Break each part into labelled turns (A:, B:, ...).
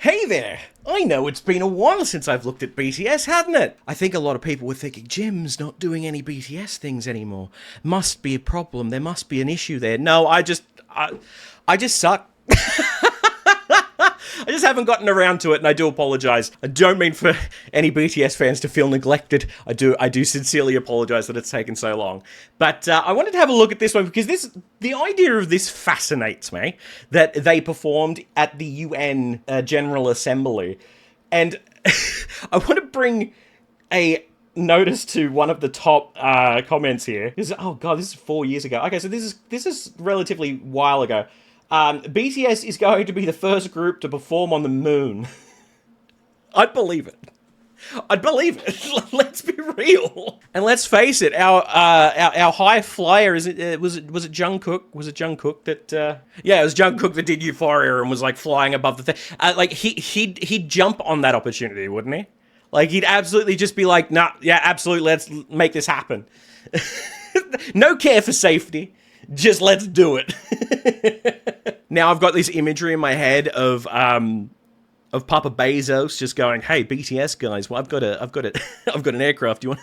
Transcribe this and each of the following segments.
A: Hey there! I know it's been a while since I've looked at BTS, hasn't it? I think a lot of people were thinking, Jim's not doing any BTS things anymore. Must be a problem, there must be an issue there. No, I just suck. I just haven't gotten around to it, and I do apologise. I don't mean for any BTS fans to feel neglected. I do sincerely apologise that it's taken so long. But I wanted to have a look at this one because the idea of this fascinates me. That they performed at the UN General Assembly, and I want to bring a notice to one of the top comments here. Oh god, this is 4 years ago. Okay, so this is relatively while ago. BTS is going to be the first group to perform on the moon. I'd believe it. I'd believe it. Let's be real. And let's face it, our high flyer was it Jungkook? Was it Jungkook that? Yeah, it was Jungkook that did Euphoria and was like flying above the thing. Like he'd jump on that opportunity, wouldn't he? Like he'd absolutely just be like, nah, yeah, absolutely, let's make this happen. No care for safety. Just let's do it. Now I've got this imagery in my head of Papa Bezos just going, "Hey BTS guys, well I've got an aircraft. Do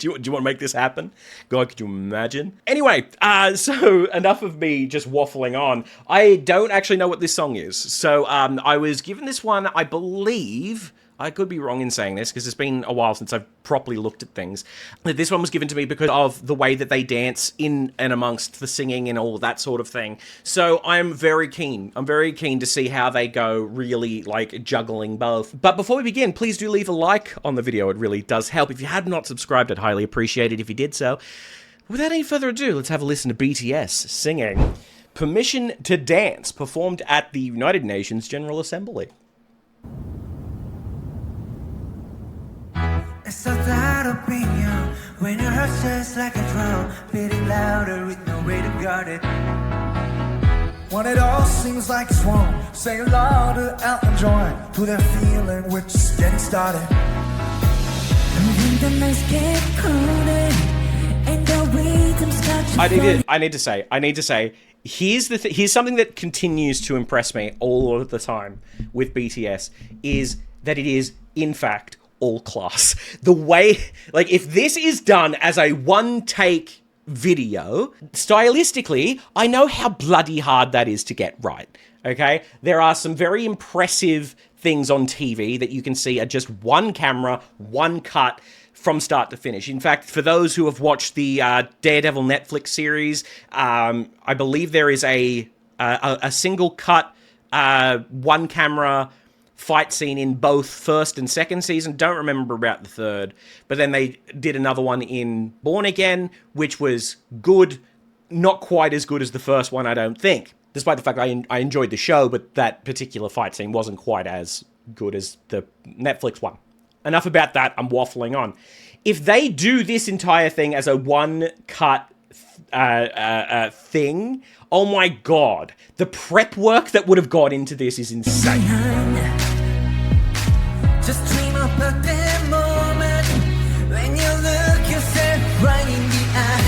A: you want to make this happen?" God, could you imagine? Anyway, so enough of me just waffling on. I don't actually know what this song is. So I was given this one, I believe. I could be wrong in saying this because it's been a while since I've properly looked at things. This one was given to me because of the way that they dance in and amongst the singing and all that sort of thing. So I'm very keen. I'm very keen to see how they go, really like juggling both. But before we begin, please do leave a like on the video. It really does help. If you have not subscribed, I'd highly appreciate it if you did so. Without any further ado, let's have a listen to BTS singing Permission to Dance, performed at the United Nations General Assembly.
B: It's a that opinion when your heart just like a drum, beating louder with no way to guard it. When it all seems like it's wrong, say it louder out and join to that feeling we're just getting started. And the nights get colder and the rhythms got you.
A: I need to say, here's something that continues to impress me all of the time with BTS is that it is, in fact, all class. The way, like, if this is done as a one-take video, stylistically, I know how bloody hard that is to get right, okay? There are some very impressive things on TV that you can see are just one camera, one cut, from start to finish. In fact, for those who have watched the Daredevil Netflix series, I believe there is a single cut, one camera fight scene in both first and second season. Don't remember about the third. But then they did another one in Born Again, which was good. Not quite as good as the first one, I don't think. Despite the fact I enjoyed the show, but that particular fight scene wasn't quite as good as the Netflix one. Enough about that, I'm waffling on. If they do this entire thing as a one-cut thing, oh my god. The prep work that would have gone into this is insane.
B: Just dream about that moment when you look yourself right in the eye.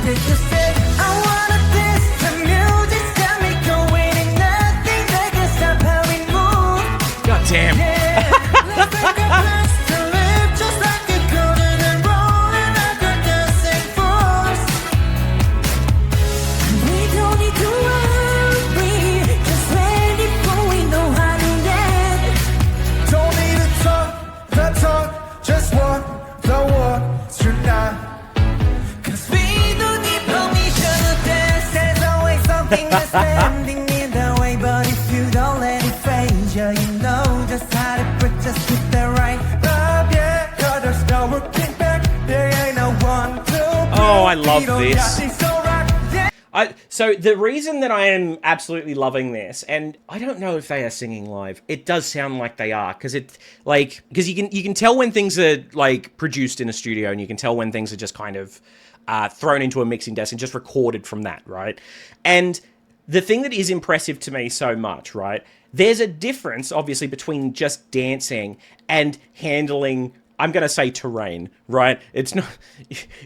B: Did you say, I wanna dance, the music's got me going and nothing that can stop how we move.
A: God damn.
B: Yeah, let's take a place to live just like a golden and rolling like a dancing force. We don't need to worry, just ready for we know how to dance. Don't need to talk the talk, just walk the walk tonight. Cause we don't need permission to dance. There's always something that's standing in the way. But if you don't let it phase you, you know just how to put, just get the right up, yeah. Cause there's no looking back. There ain't no one to
A: Oh, I love this.
B: this.
A: So the reason that I am absolutely loving this, and I don't know if they are singing live, it does sound like they are, because you can tell when things are like produced in a studio, and you can tell when things are just kind of thrown into a mixing desk and just recorded from that, right? And the thing that is impressive to me so much, right? There's a difference, obviously, between just dancing and handling, I'm going to say terrain, right? It's not,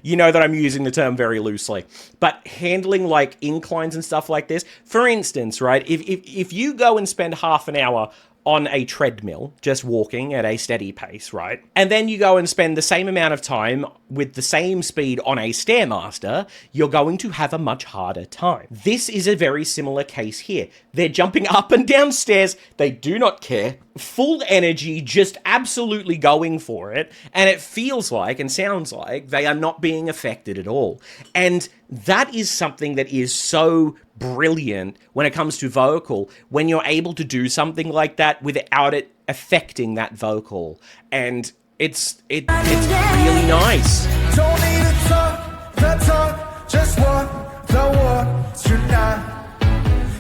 A: you know that I'm using the term very loosely, but handling like inclines and stuff like this. For instance, right? If you go and spend half an hour on a treadmill, just walking at a steady pace, right? And then you go and spend the same amount of time with the same speed on a Stairmaster, you're going to have a much harder time. This is a very similar case here. They're jumping up and down stairs, they do not care, full energy, just absolutely going for it, and it feels like and sounds like they are not being affected at all. And that is something that is so brilliant when it comes to vocal, when you're able to do something like that without it affecting that vocal. And it's really nice.
B: Don't need to talk the talk, just walk the walk tonight.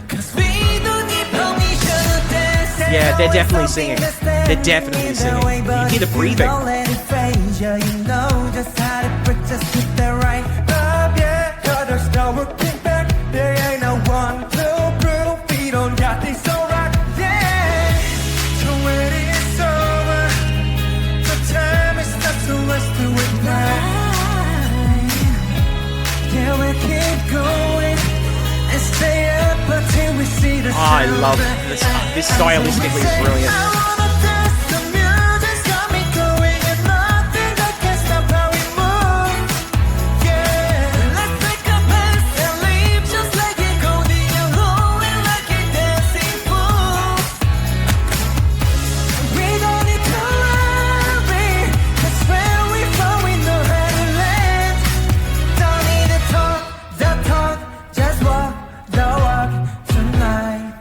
B: 'Cause we don't need permission to dance.
A: Yeah, they're definitely singing. They're definitely singing. You hear the breathing.
B: Don't let it phase you, you know just how to break, just get that right. Yeah, 'cause there's no looking back. There ain't no one to prove we don't got this alright. Yeah, so when it's over, the time is not so let's do it right. Yeah, we keep going and stay up until we see the sun.
A: I love this. This stylistically is brilliant.
B: I wanna dance, the music's got me going, and nothing that can stop how we move. Yeah, let's take a pass and leave just like it goes, and rolling like a dancing fool. We don't need to worry, 'cause when we fall we know how to land. Don't need to talk the talk, just walk the walk tonight.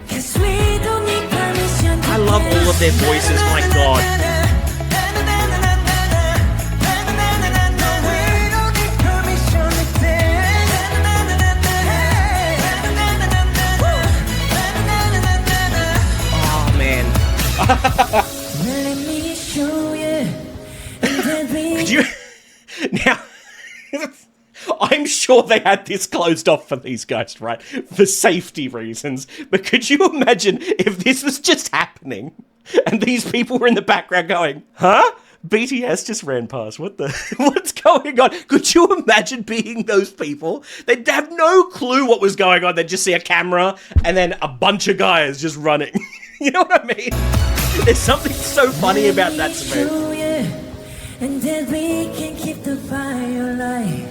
B: 'Cause we don't need permission to
A: I love all of their voices, my god. Oh, man. Could you... Now... I'm sure they had this closed off for these guys, right? For safety reasons. But could you imagine if this was just happening and these people were in the background going, huh? BTS just ran past. What the... What's going on? Could you imagine being those people? They'd have no clue what was going on. They'd just see a camera and then a bunch of guys just running. You know what I mean? There's something so funny about that to me.
B: And then we can keep the fire alive.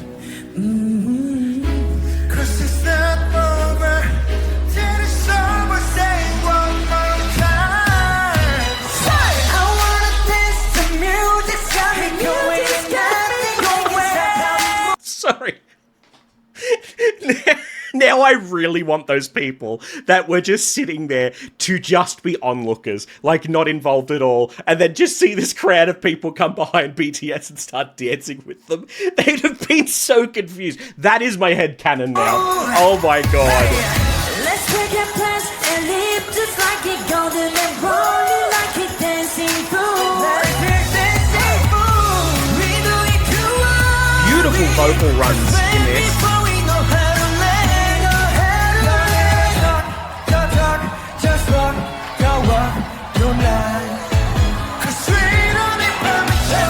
B: Cause it's not over till it's over. Say one more time. Say, I wanna dance, the music's got me going, and
A: Sorry. Now I really want those people that were just sitting there to just be onlookers, like not involved at all, and then just see this crowd of people come behind BTS and start dancing with them. They'd have been so confused. That is my headcanon now. Oh my god.
B: let's take a plans and live just like it golden and rolling like it dancing fool.
A: Beautiful vocal runs in this.
B: Just walk, go walk, don't lie. 'Cause we don't need permission.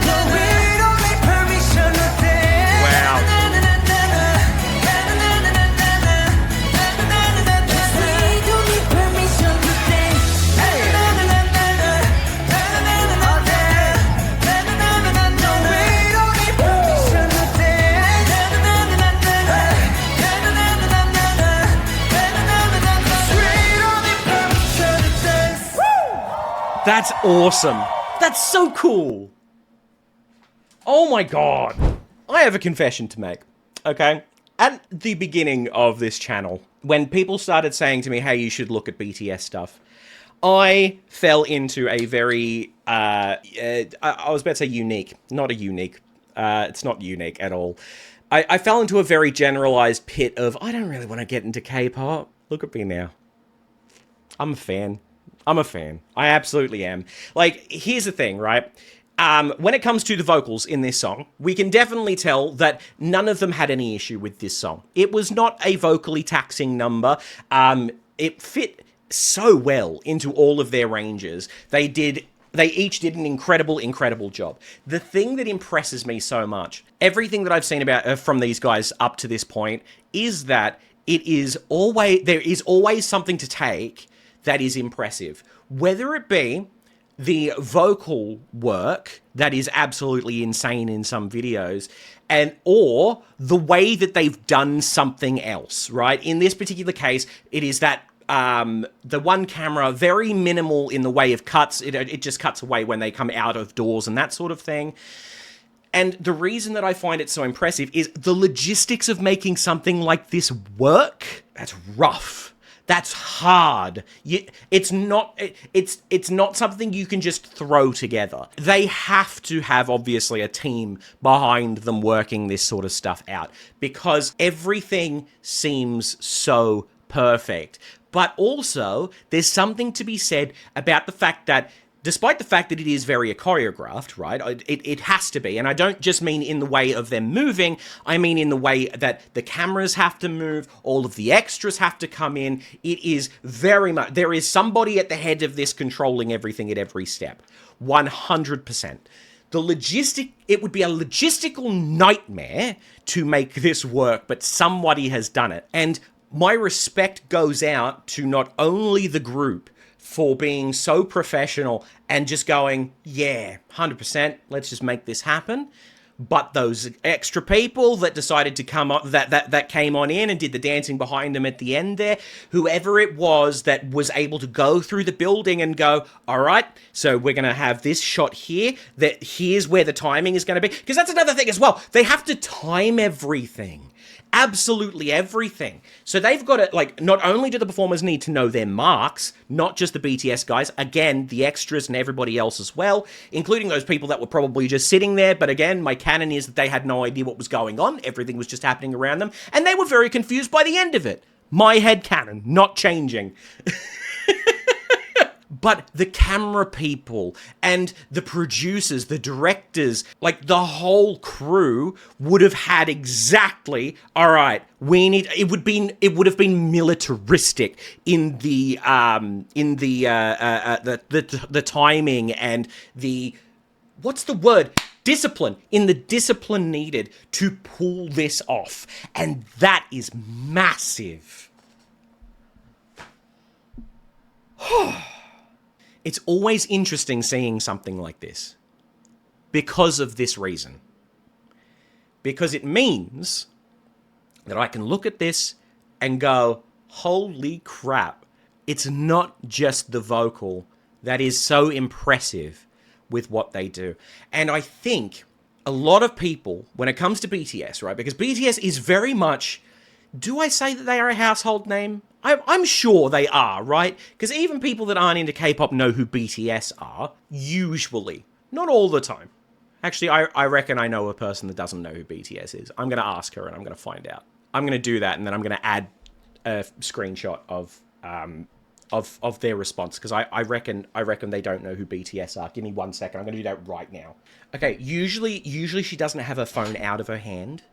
B: No, we don't need permission to dance.
A: Wow.
B: 'Cause we don't need permission to dance. Hey. No, we don't need permission to dance.
A: That's awesome. That's so cool. Oh my god. I have a confession to make, okay? At the beginning of this channel, when people started saying to me, hey, you should look at BTS stuff, I fell into a very, I was about to say unique. Not a unique. It's not unique at all. I fell into a very generalized pit of, I don't really want to get into K-pop. Look at me now. I'm a fan. I'm a fan. I absolutely am. Like, here's the thing, right? When it comes to the vocals in this song, we can definitely tell that none of them had any issue with this song. It was not a vocally taxing number. It fit so well into all of their ranges. They did They each did an incredible job. The thing that impresses me so much, everything that I've seen about from these guys up to this point, is that there is always something to take that is impressive. Whether it be the vocal work that is absolutely insane in some videos, or the way that they've done something else, right? In this particular case, it is that the one camera, very minimal in the way of cuts. It just cuts away when they come out of doors and that sort of thing. And the reason that I find it so impressive is the logistics of making something like this work. That's rough. That's hard. It's not something you can just throw together. They have to have, obviously, a team behind them working this sort of stuff out, because everything seems so perfect. But also, there's something to be said about the fact that, despite the fact that it is very choreographed, right? It has to be. And I don't just mean in the way of them moving. I mean in the way that the cameras have to move, all of the extras have to come in. It is very much... There is somebody at the head of this controlling everything at every step. 100%. It would be a logistical nightmare to make this work, but somebody has done it. And my respect goes out to not only the group for being so professional and just going, yeah, 100%, let's just make this happen, but those extra people that decided to come up, that came on in and did the dancing behind them at the end there, whoever it was that was able to go through the building and go, all right, so we're going to have this shot here, that here's where the timing is going to be, because that's another thing as well. They have to time everything. Absolutely everything. So they've got to, like, not only do the performers need to know their marks, not just the BTS guys, again, the extras and everybody else as well, including those people that were probably just sitting there, but again, my canon is that they had no idea what was going on, everything was just happening around them, and they were very confused by the end of it. My head canon, not changing. But the camera people and the producers, the directors, like the whole crew would have had exactly, all right, it would have been militaristic in the timing and the, what's the word? Discipline, in the discipline needed to pull this off. And that is massive. It's always interesting seeing something like this because of this reason. Because it means that I can look at this and go, holy crap, it's not just the vocal that is so impressive with what they do. And I think a lot of people, when it comes to BTS, right, because BTS is very much, do I say that they are a household name? I'm sure they are, right? Because even people that aren't into K-pop know who BTS are, usually. Not all the time. Actually, I reckon I know a person that doesn't know who BTS is. I'm going to ask her and I'm going to find out. I'm going to do that, and then I'm going to add a screenshot of their response, because I reckon they don't know who BTS are. Give me 1 second. I'm going to do that right now. Okay, usually she doesn't have her phone out of her hand.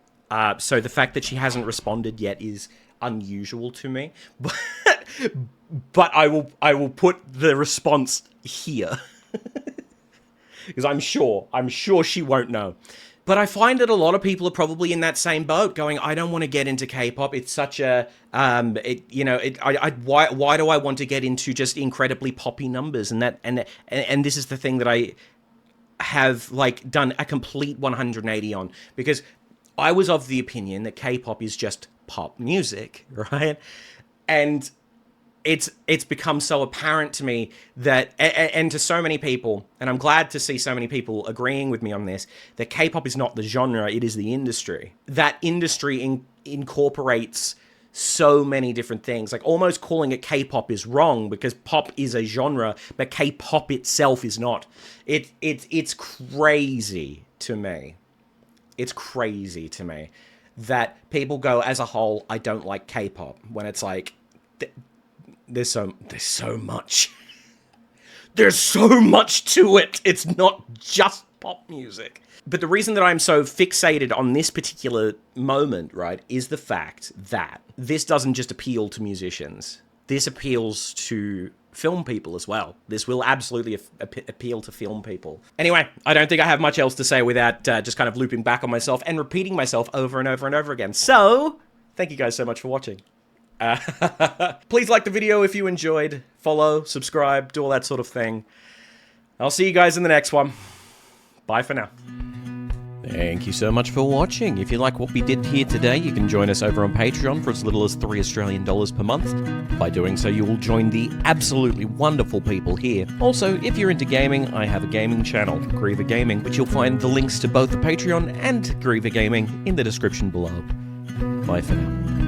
A: So the fact that she hasn't responded yet is unusual to me, but I will put the response here because I'm sure she won't know. But I find that a lot of people are probably in that same boat, going, I don't want to get into K-pop. It's such a why do I want to get into just incredibly poppy numbers? And this is the thing that I have like done a complete 180 on, because I was of the opinion that K-pop is just pop music, right? And it's become so apparent to me that, and to so many people, and I'm glad to see so many people agreeing with me on this, that K-pop is not the genre, it is the industry. That industry incorporates so many different things. Like, almost calling it K-pop is wrong, because pop is a genre, but K-pop itself is not. It's crazy to me. It's crazy to me that people go, as a whole, I don't like K-pop, when it's like, there's so much. There's so much to it. It's not just pop music. But the reason that I'm so fixated on this particular moment, right, is the fact that this doesn't just appeal to musicians. This appeals to film people as well. This will absolutely appeal to film people. Anyway, I don't think I have much else to say without just kind of looping back on myself and repeating myself over and over and over again. So, thank you guys so much for watching. Please like the video if you enjoyed. Follow, subscribe, do all that sort of thing. I'll see you guys in the next one. Bye for now. Thank you so much for watching. If you like what we did here today, you can join us over on Patreon for as little as $3 Australian per month. By doing so, you will join the absolutely wonderful people here. Also, if you're into gaming, I have a gaming channel, Griever Gaming, which you'll find the links to both the Patreon and Griever Gaming in the description below. Bye for now.